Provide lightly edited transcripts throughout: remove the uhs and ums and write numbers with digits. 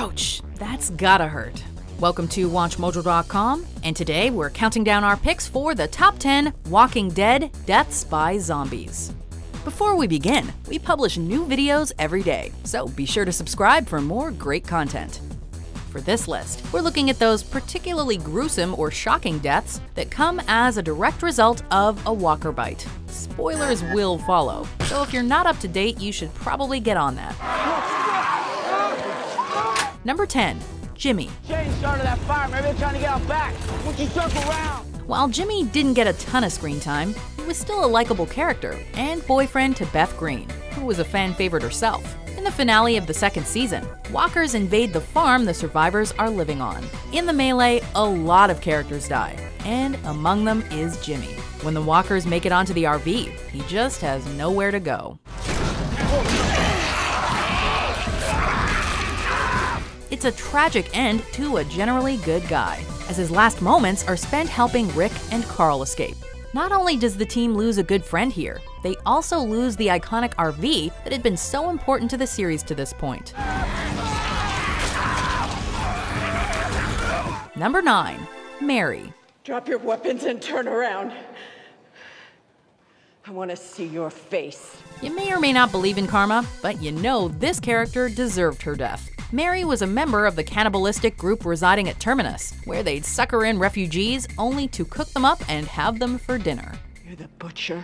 Ouch, that's gotta hurt. Welcome to WatchMojo.com, and today we're counting down our picks for the top 10 Walking Dead Deaths by Zombies. Before we begin, we publish new videos every day, so be sure to subscribe for more great content. For this list, we're looking at those particularly gruesome or shocking deaths that come as a direct result of a walker bite. Spoilers will follow, so if you're not up to date, you should probably get on that. Number 10. Jimmy. Jay started that fire. Maybe they're trying to get out back. Won't you circle around? While Jimmy didn't get a ton of screen time, he was still a likable character and boyfriend to Beth Green, who was a fan favorite herself. In the finale of the second season, walkers invade the farm the survivors are living on. In the melee, a lot of characters die, and among them is Jimmy. When the walkers make it onto the RV, he just has nowhere to go. It's a tragic end to a generally good guy, as his last moments are spent helping Rick and Carl escape. Not only does the team lose a good friend here, they also lose the iconic RV that had been so important to the series to this point. Number 9. Mary. Drop your weapons and turn around. I want to see your face. You may or may not believe in karma, but you know this character deserved her death. Mary was a member of the cannibalistic group residing at Terminus, where they'd sucker in refugees only to cook them up and have them for dinner. You're the butcher.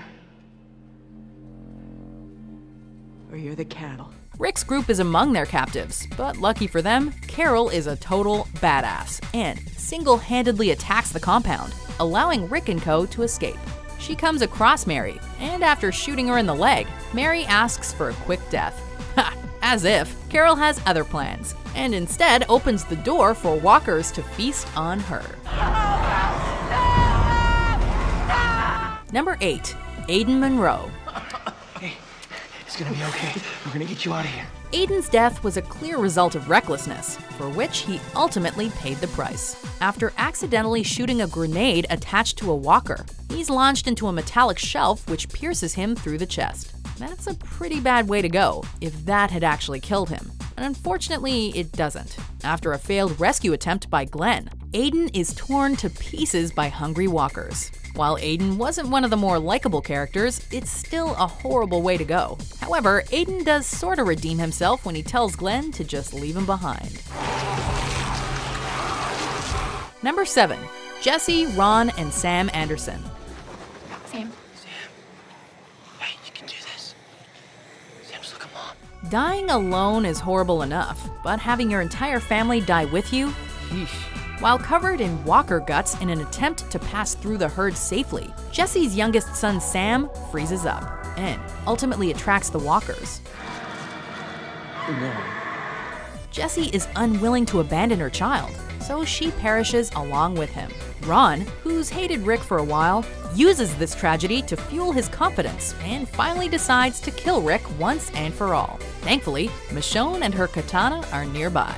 Or you're the cattle. Rick's group is among their captives, but lucky for them, Carol is a total badass and single-handedly attacks the compound, allowing Rick and co. to escape. She comes across Mary, and after shooting her in the leg, Mary asks for a quick death. Ha! As if. Carol has other plans, and instead opens the door for walkers to feast on her. Number 8. Aiden Monroe. Hey, it's gonna be okay. We're gonna get you out of here. Aiden's death was a clear result of recklessness, for which he ultimately paid the price. After accidentally shooting a grenade attached to a walker, he's launched into a metallic shelf which pierces him through the chest. That's a pretty bad way to go, if that had actually killed him. And unfortunately, it doesn't. After a failed rescue attempt by Glenn, Aiden is torn to pieces by hungry walkers. While Aiden wasn't one of the more likable characters, it's still a horrible way to go. However, Aiden does sort of redeem himself when he tells Glenn to just leave him behind. Number 7. Jesse, Ron, and Sam Anderson. Sam. Hey, you can do this. Sam's looking mom. Dying alone is horrible enough, but having your entire family die with you? Yeesh. While covered in walker guts in an attempt to pass through the herd safely, Jesse's youngest son Sam freezes up and ultimately attracts the walkers. No. Jessie is unwilling to abandon her child, so she perishes along with him. Ron, who's hated Rick for a while, uses this tragedy to fuel his confidence and finally decides to kill Rick once and for all. Thankfully, Michonne and her katana are nearby.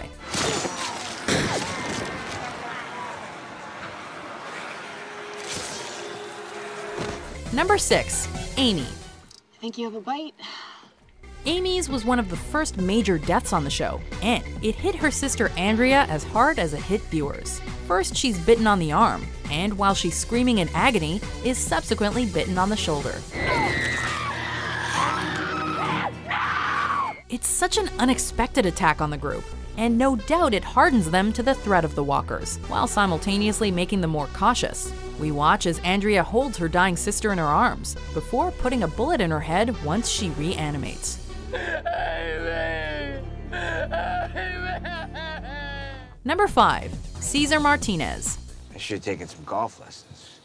Number 6. Amy. Think you have a bite? Amy's was one of the first major deaths on the show, and it hit her sister Andrea as hard as it hit viewers. First, she's bitten on the arm, and while she's screaming in agony, is subsequently bitten on the shoulder. It's such an unexpected attack on the group, and no doubt it hardens them to the threat of the walkers, while simultaneously making them more cautious. We watch as Andrea holds her dying sister in her arms, before putting a bullet in her head once she reanimates. Number 5. Cesar Martinez. I should have taken some golf lessons.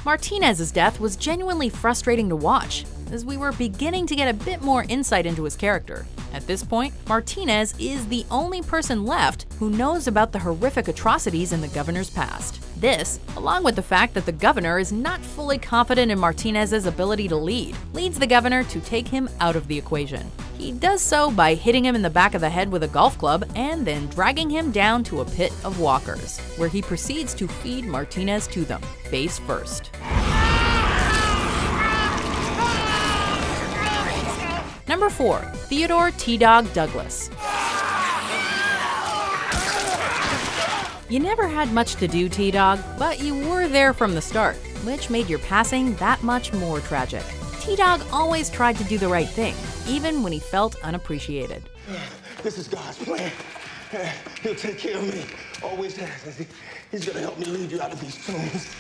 Martinez's death was genuinely frustrating to watch, as we were beginning to get a bit more insight into his character. At this point, Martinez is the only person left who knows about the horrific atrocities in the governor's past. This, along with the fact that the governor is not fully confident in Martinez's ability to lead, leads the governor to take him out of the equation. He does so by hitting him in the back of the head with a golf club and then dragging him down to a pit of walkers, where he proceeds to feed Martinez to them, face first. Number Number 4. Theodore T-Dog Douglas. You never had much to do, T-Dog, but you were there from the start, which made your passing that much more tragic. T-Dog always tried to do the right thing, even when he felt unappreciated. This is God's plan. He'll take care of me. Always has. He's gonna help me lead you out of these tombs.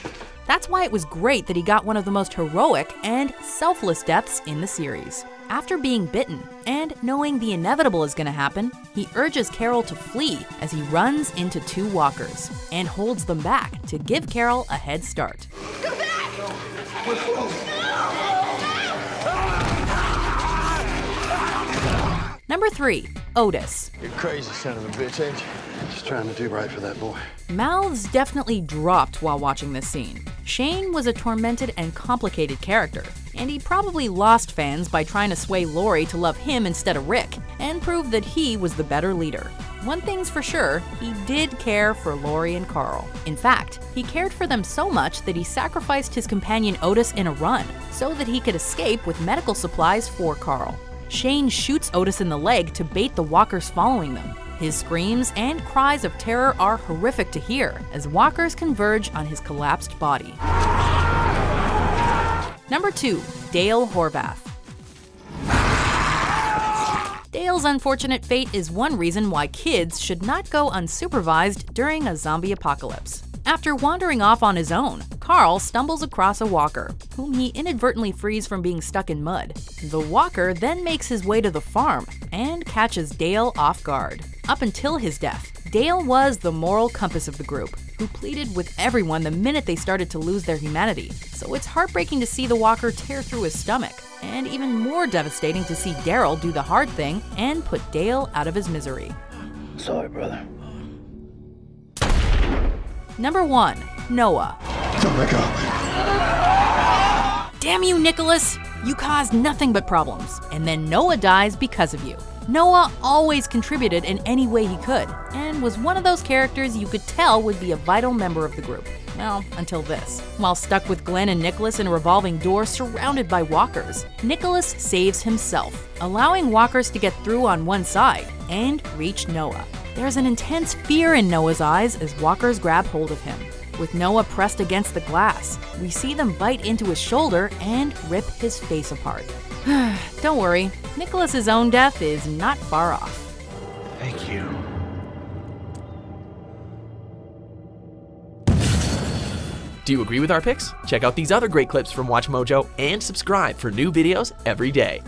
That's why it was great that he got one of the most heroic and selfless deaths in the series. After being bitten and knowing the inevitable is going to happen, he urges Carol to flee as he runs into 2 walkers and holds them back to give Carol a head start. Go back! We're close. Number 3. Otis. You're crazy son of a bitch, ain't you? Just trying to do right for that boy. Mouths definitely dropped while watching this scene. Shane was a tormented and complicated character, and he probably lost fans by trying to sway Laurie to love him instead of Rick, and prove that he was the better leader. One thing's for sure, he did care for Laurie and Carl. In fact, he cared for them so much that he sacrificed his companion Otis in a run, so that he could escape with medical supplies for Carl. Shane shoots Otis in the leg to bait the walkers following them. His screams and cries of terror are horrific to hear as walkers converge on his collapsed body. Number 2. Dale Horvath. Dale's unfortunate fate is one reason why kids should not go unsupervised during a zombie apocalypse. After wandering off on his own, Carl stumbles across a walker, whom he inadvertently frees from being stuck in mud. The walker then makes his way to the farm and catches Dale off guard. Up until his death, Dale was the moral compass of the group, who pleaded with everyone the minute they started to lose their humanity. So it's heartbreaking to see the walker tear through his stomach, and even more devastating to see Daryl do the hard thing and put Dale out of his misery. Sorry, brother. Number 1. Noah. Oh my God. Damn you, Nicholas! You caused nothing but problems, and then Noah dies because of you. Noah always contributed in any way he could, and was one of those characters you could tell would be a vital member of the group. Well, until this. While stuck with Glenn and Nicholas in a revolving door surrounded by walkers, Nicholas saves himself, allowing walkers to get through on one side and reach Noah. There's an intense fear in Noah's eyes as walkers grab hold of him. With Noah pressed against the glass, we see them bite into his shoulder and rip his face apart. Don't worry, Nicholas's own death is not far off. Thank you. Do you agree with our picks? Check out these other great clips from WatchMojo and subscribe for new videos every day.